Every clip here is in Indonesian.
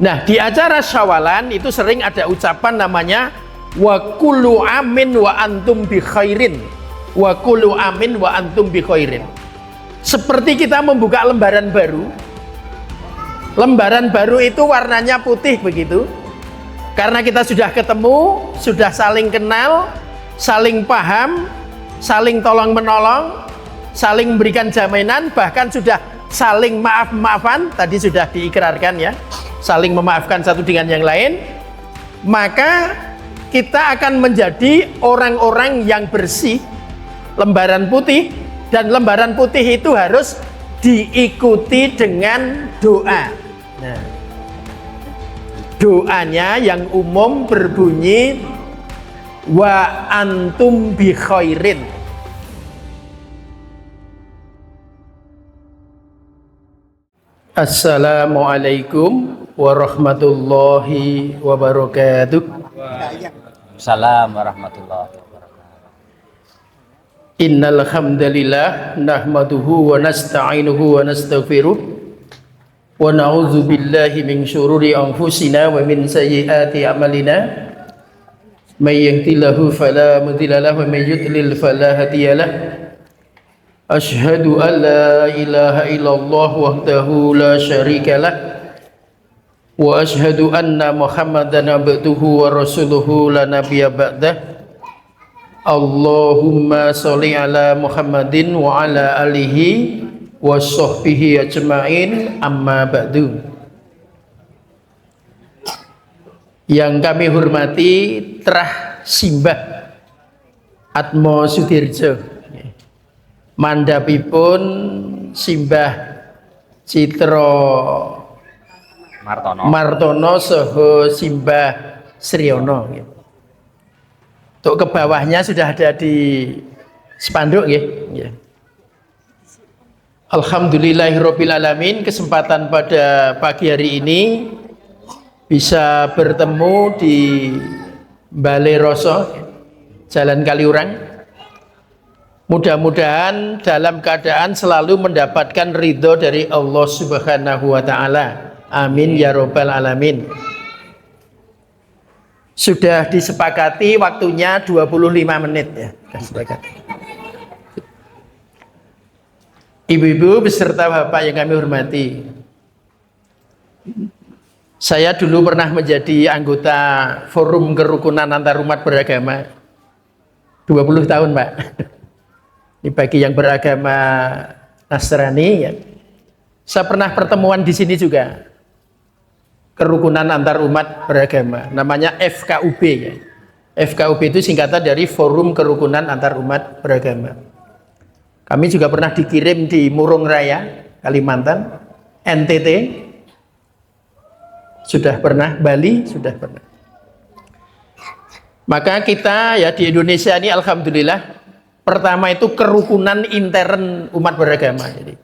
Nah, di acara Syawalan itu sering ada ucapan namanya wa kullu amin wa antum bi khairin. Wa kullu amin wa antum bi khairin. Seperti kita membuka lembaran baru. Lembaran baru itu warnanya putih begitu. Karena kita sudah ketemu, sudah saling kenal, saling paham, saling tolong menolong, saling memberikan jaminan, bahkan sudah saling maaf-maafan, tadi sudah diikrarkan ya, saling memaafkan satu dengan yang lain, maka kita akan menjadi orang-orang yang bersih, lembaran putih, dan lembaran putih itu harus diikuti dengan doa. Nah, doanya yang umum berbunyi wa antum bi khairin. Assalamualaikum warahmatullahi wabarakatuh. Assalamualaikum warahmatullahi wabarakatuh. Innal hamdalillah nahmaduhu wa nasta'inuhu wa nastaghfiruh wa na'udzu billahi min syururi anfusina wa min sayyiati a'malina. May yahdihillahu fala mudilla lahu wa may yudlil fala hadiyalah. Asyhadu an la ilaha illallah wahdahu la syarikalah wa asyhadu anna Muhammadan abduhu wa rasuluhu la nabiyya ba'dah. Allahumma sholli ala Muhammadin wa ala alihi wa sahbihi ajma'in, amma ba'du. Yang kami hormati Trah Simbah Atmo Sudirjo, mandhapipun Simbah Citra Martono saha Simbah Sriono. Untuk ke bawahnya sudah ada di spanduk ya. Alhamdulillahirabbil alamin, kesempatan pada pagi hari ini bisa bertemu di Balai Roso Jalan Kaliurang. Mudah-mudahan dalam keadaan selalu mendapatkan ridho dari Allah Subhanahu wa ta'ala. Amin ya robbal alamin. Sudah disepakati waktunya 25 menit ya. Ibu-ibu beserta bapak yang kami hormati, saya dulu pernah menjadi anggota Forum Kerukunan Antarumat Beragama 20 tahun Pak. Ini bagi yang beragama Nasrani ya. Saya pernah pertemuan di sini juga. Kerukunan Antar Umat Beragama, namanya FKUB ya. FKUB itu singkatan dari Forum Kerukunan Antar Umat Beragama. Kami juga pernah dikirim di Murung Raya, Kalimantan, NTT, sudah pernah, Bali sudah pernah. Maka kita ya di Indonesia ini alhamdulillah, pertama itu kerukunan intern umat beragama. Jadi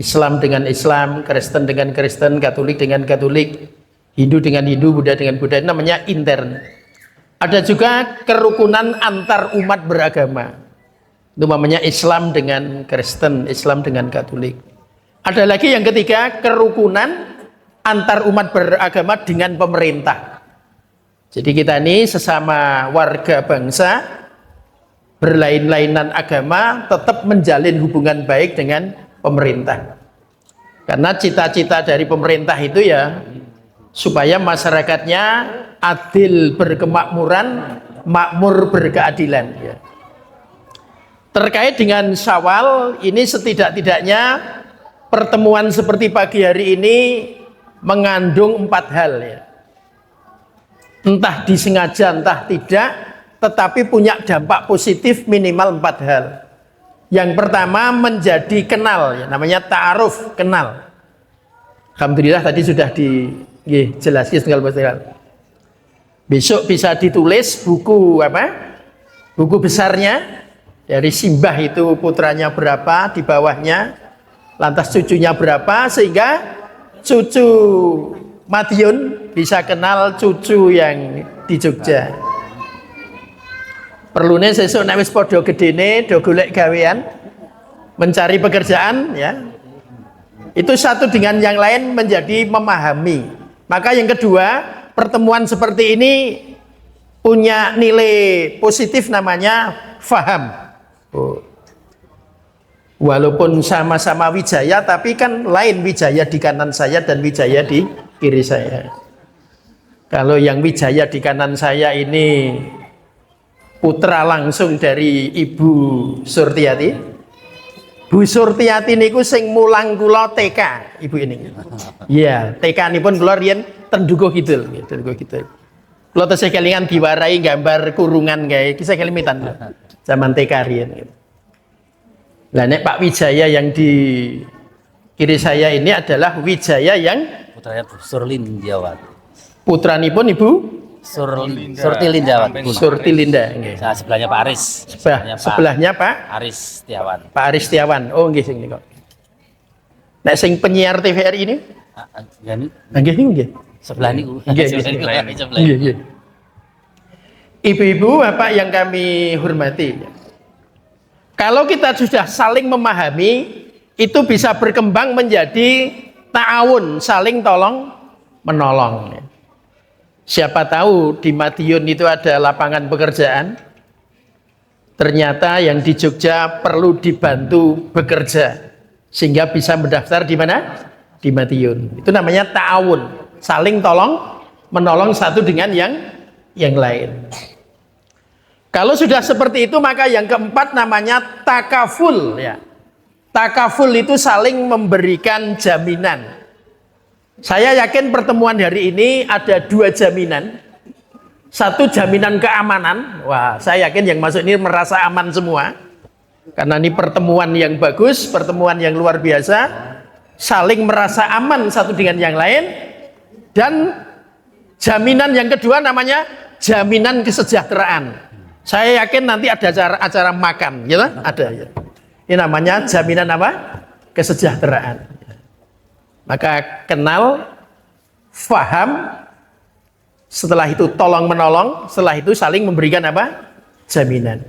Islam dengan Islam, Kristen dengan Kristen, Katolik dengan Katolik, Hindu dengan Hindu, Buddha dengan Buddha, namanya intern. Ada juga kerukunan antar umat beragama, itu namanya Islam dengan Kristen, Islam dengan Katolik. Ada lagi yang ketiga, kerukunan antar umat beragama dengan pemerintah. Jadi kita ini sesama warga bangsa berlain-lainan agama tetap menjalin hubungan baik dengan pemerintah. Karena cita-cita dari pemerintah itu ya supaya masyarakatnya adil berkemakmuran, makmur berkeadilan ya. Terkait dengan Syawal ini, setidak-tidaknya pertemuan seperti pagi hari ini mengandung 4 hal ya. Entah disengaja entah tidak, tetapi punya dampak positif minimal 4 hal. Yang pertama menjadi kenal ya, namanya ta'aruf, kenal. Alhamdulillah tadi sudah dijelaskan tinggal besok bisa ditulis buku buku besarnya dari Simbah itu putranya berapa, di bawahnya lantas cucunya berapa, sehingga cucu Madiun bisa kenal cucu yang di Jogja. Perlunya sesuk nek wis padha gedene do golek gawean, mencari pekerjaan ya. Itu satu dengan yang lain menjadi memahami. Maka yang kedua, pertemuan seperti ini punya nilai positif namanya faham. Walaupun sama-sama Wijaya, tapi kan lain Wijaya di kanan saya dan Wijaya di kiri saya. Kalau yang Wijaya di kanan saya ini putra langsung dari Ibu Surtiati. Bu Surtiati niku sing mulang kula TK, Ibu ini. Iya, TK nipun kula riyen ten Dukuh Kidul, Dukuh Kidul. Kula tesih kelingan diwarai gambar kurungan kae, kisah kelimitan zaman TK riyen. Lah nek Pak Wijaya yang di kiri saya ini adalah Wijaya yang Putranya Bu Surlindiawati. putranipun Ibu Surtilindawati. Surtilinda nggih. Nah, sebelahnya Pak Aris. Sebelahnya Pak Aris Setiawan. Pak Aris Setiawan. Oh nggih sing niku. Nek sing penyiar TVRI ini? Nggih nggih. Sebelah niku. Nggih. Ibu-ibu, Bapak yang kami hormati. Kalau kita sudah saling memahami, itu bisa berkembang menjadi ta'awun, saling tolong menolong. Siapa tahu di Madiun itu ada lapangan pekerjaan. Ternyata yang di Jogja perlu dibantu bekerja sehingga bisa mendaftar di mana? Di Madiun. Itu namanya ta'awun, saling tolong menolong satu dengan yang lain. Kalau sudah seperti itu, maka yang keempat namanya takaful ya. Takaful itu saling memberikan jaminan. Saya yakin pertemuan hari ini ada dua jaminan. Satu jaminan keamanan. Wah, saya yakin yang masuk ini merasa aman semua. Karena ini pertemuan yang bagus, pertemuan yang luar biasa. Saling merasa aman satu dengan yang lain. Dan jaminan yang kedua namanya jaminan kesejahteraan. Saya yakin nanti ada acara makan, ya, ada ya. Ini namanya jaminan apa? Kesejahteraan. Maka kenal, faham, setelah itu tolong menolong, setelah itu saling memberikan apa? Jaminan.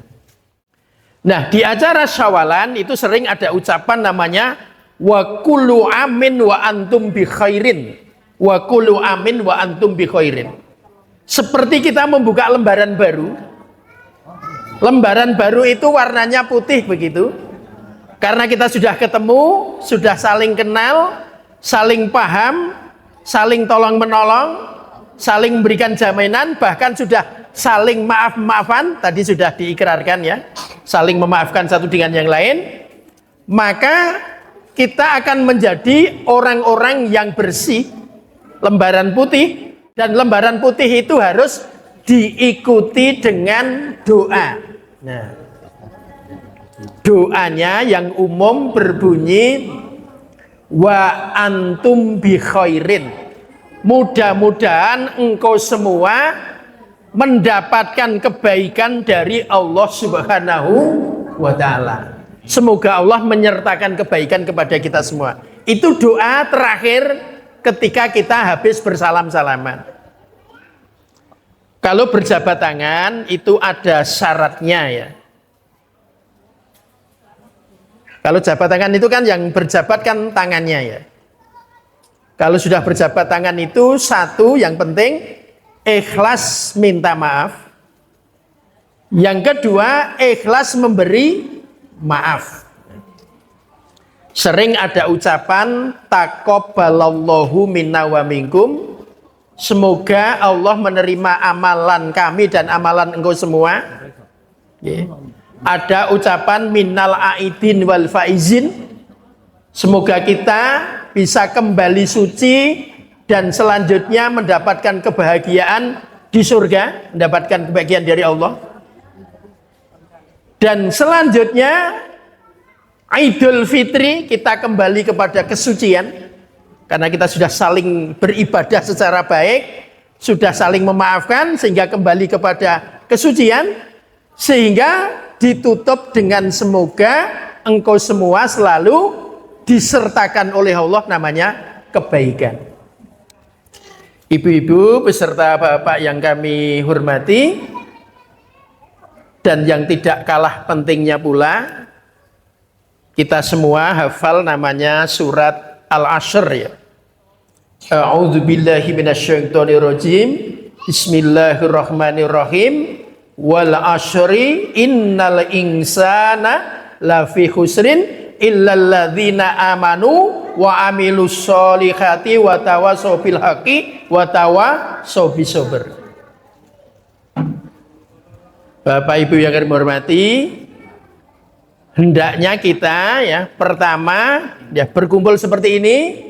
Nah, di acara Syawalan itu sering ada ucapan namanya wa kullu amin wa antum bi khairin. Wa kullu amin wa antum bi khairin. Seperti kita membuka lembaran baru. Lembaran baru itu warnanya putih begitu. Karena kita sudah ketemu, sudah saling kenal, saling paham, saling tolong menolong, saling memberikan jaminan, bahkan sudah saling maaf-maafan, tadi sudah diikrarkan ya, saling memaafkan satu dengan yang lain, maka kita akan menjadi orang-orang yang bersih, lembaran putih, dan lembaran putih itu harus diikuti dengan doa. Nah, doanya yang umum berbunyi wa antum bi khairin. Mudah-mudahan engkau semua mendapatkan kebaikan dari Allah Subhanahu wa taala. Semoga Allah menyertakan kebaikan kepada kita semua. Itu doa terakhir ketika kita habis bersalam-salaman. Kalau berjabat tangan itu ada syaratnya ya. Kalau jabat tangan itu kan yang berjabat kan tangannya ya. Kalau sudah berjabat tangan itu satu yang penting ikhlas minta maaf. Yang kedua ikhlas memberi maaf. Sering ada ucapan taqabbalallahu minna wa minkum. Semoga Allah menerima amalan kami dan amalan engkau semua. Ada ucapan minnal aidin wal faizin. Semoga kita bisa kembali suci dan selanjutnya mendapatkan kebahagiaan di surga, mendapatkan kebahagiaan dari Allah. Dan selanjutnya Idul Fitri kita kembali kepada kesucian. Karena kita sudah saling beribadah secara baik, sudah saling memaafkan sehingga kembali kepada kesucian, sehingga ditutup dengan semoga engkau semua selalu disertakan oleh Allah namanya kebaikan. Ibu-ibu beserta bapak yang kami hormati, dan yang tidak kalah pentingnya pula, kita semua hafal namanya surat Al-Ashr ya. A'udzu billahi minasyaitonir rajim. Bismillahirrahmanirrahim. Wal asri innal insana lafi khusrin illal ladzina amanu wa amilus solihati wa tawassaw bil haqqi wa tawassaw bis sabr. Bapak Ibu yang kami hormati, hendaknya kita ya pertama ya berkumpul seperti ini.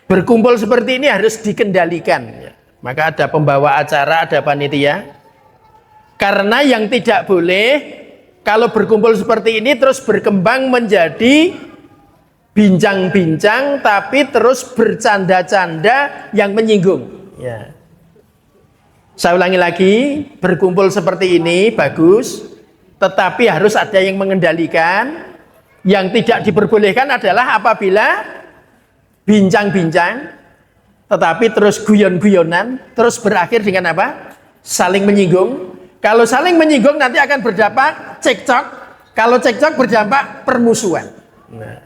Berkumpul seperti ini harus dikendalikan ya. Maka ada pembawa acara, ada panitia. Karena yang tidak boleh kalau berkumpul seperti ini terus berkembang menjadi bincang-bincang tapi terus bercanda-canda yang menyinggung ya. Saya ulangi lagi, berkumpul seperti ini bagus, tetapi harus ada yang mengendalikan. Yang tidak diperbolehkan adalah apabila bincang-bincang tetapi terus guyon-guyonan, terus berakhir dengan apa? Saling menyinggung. Kalau saling menyinggung nanti akan berdampak cekcok. Kalau cekcok berdampak permusuhan. Nah,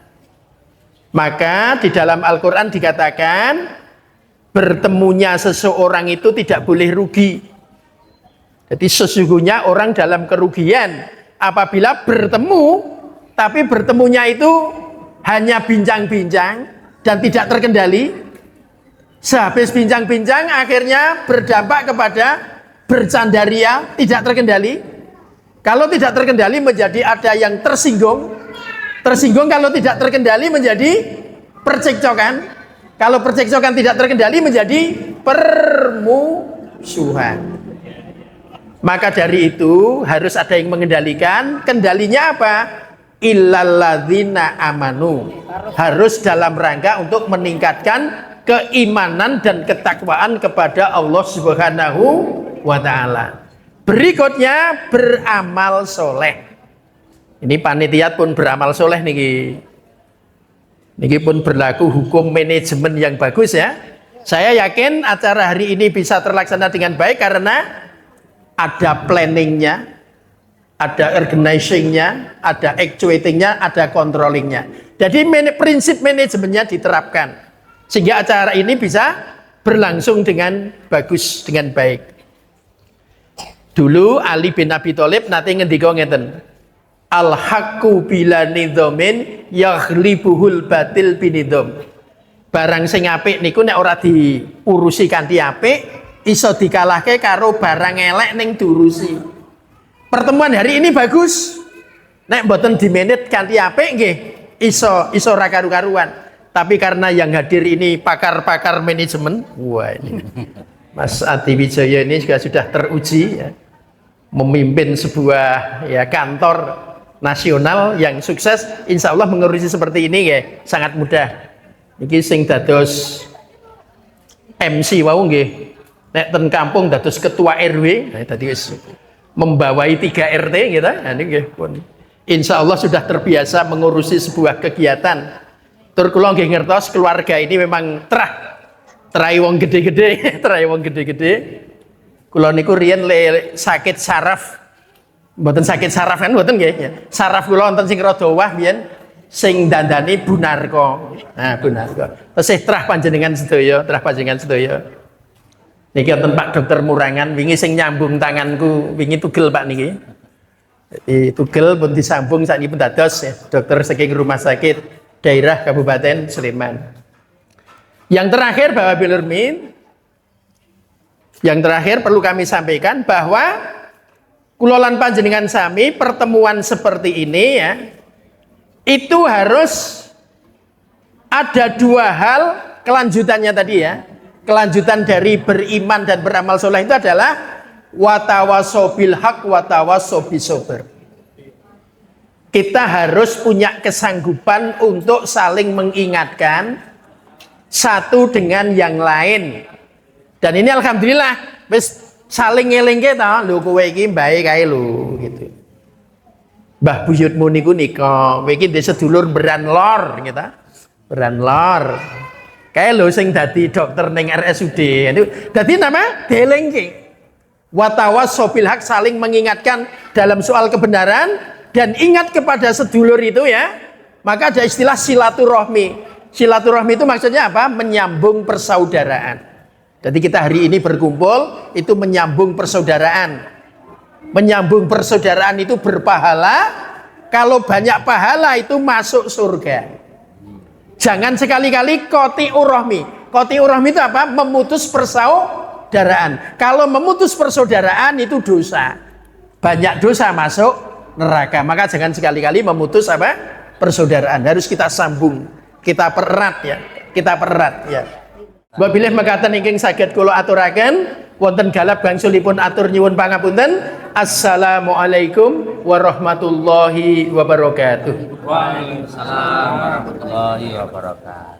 maka di dalam Al-Quran dikatakan bertemunya seseorang itu tidak boleh rugi. Jadi sesungguhnya orang dalam kerugian apabila bertemu, tapi bertemunya itu hanya bincang-bincang dan tidak terkendali. Sehabis bincang-bincang akhirnya berdampak kepada bercandaria, tidak terkendali. Kalau tidak terkendali menjadi ada yang tersinggung. Tersinggung kalau tidak terkendali menjadi percekcokan. Kalau percekcokan tidak terkendali menjadi permusuhan. Maka dari itu harus ada yang mengendalikan. Kendalinya apa? Illalladzina amanu. Harus dalam rangka untuk meningkatkan keimanan dan ketakwaan kepada Allah Subhanahu wa ta'ala. Berikutnya beramal soleh. Ini panitia pun beramal soleh niki. Niki pun berlaku hukum manajemen yang bagus ya. Saya yakin acara hari ini bisa terlaksana dengan baik karena ada planningnya, ada organizingnya, ada actuatingnya, ada controllingnya. Jadi prinsip manajemennya diterapkan sehingga acara ini bisa berlangsung dengan bagus, dengan baik. Dulu Ali bin Abi Thalib nanti ngendika ngeten, al haqqu bila nidhamin yaghlibuhul batil binidham. Barang sing apik niku nek ora diurusi kanthi apik iso dikalahke karo barang elek ning diurusi. Pertemuan hari ini bagus. Nek mboten dimanage kanthi apik nggih iso ra karu-karuan. Tapi karena yang hadir ini pakar-pakar manajemen, wah ini Mas Adi Wijaya ini juga sudah teruji ya, memimpin sebuah ya kantor nasional yang sukses, insya Allah mengurusi seperti ini ya sangat mudah. Iki sing dados MC wau nggih. Nek ten kampung dados ketua RW, nah tadi wis membawai 3 RT gitu. Nah niki pun insya Allah sudah terbiasa mengurusi sebuah kegiatan. Tur kula nggih ngertos keluarga ini memang terai wong gede-gede, terai wong gede-gede. Kula niku riyen sakit saraf. Mboten sakit saraf kan mboten nggih ya. Saraf kula wonten sing rada wah biyen sing dandani Bu Narko. Nah, Bu Narko. Tesih trah panjenengan sedaya, trah panjenengan sedaya. Niki wonten Pak Dokter Murangan wingi sing nyambung tanganku, wingi tugel Pak niki. Jadi tugel pun disambung sakniki pun dados ya, dokter saking rumah sakit daerah Kabupaten Sleman. Yang terakhir Bapak Bilurmin, yang terakhir perlu kami sampaikan bahwa kulolan panjenengan sami pertemuan seperti ini ya, itu harus ada 2 hal kelanjutannya tadi ya. Kelanjutan dari beriman dan beramal soleh itu adalah watawasau bil haq watawasau bis sabr. Kita harus punya kesanggupan untuk saling mengingatkan satu dengan yang lain. Dan ini alhamdulillah wis saling ngelingke ta, lho kowe iki bae kae lho gitu. Mbah buyutmu niku nika, kowe iki ndek sedulur beran lor gitu. Beran lor. Kae lho sing dadi dokter ning RSUD. Dadi nama delengke. Watawasau bil haq, saling mengingatkan dalam soal kebenaran dan ingat kepada sedulur itu ya. Maka ada istilah silaturahmi. Silaturahmi itu maksudnya apa? Menyambung persaudaraan. Jadi kita hari ini berkumpul itu menyambung persaudaraan. Menyambung persaudaraan itu berpahala. Kalau banyak pahala itu masuk surga. Jangan sekali-kali qati'ur rahmi. Qati'ur rahmi itu apa? Memutus persaudaraan. Kalau memutus persaudaraan itu dosa. Banyak dosa masuk neraka. Maka jangan sekali-kali memutus apa? Persaudaraan. Harus kita sambung, kita pererat ya. Kita pererat ya. Wabilih mekaten ingkang saged kula aturaken wonten galap gangsulipun atur nyuwun pangapunten. Assalamualaikum warahmatullahi wabarakatuh. Waalaikumsalam warahmatullahi wabarakatuh.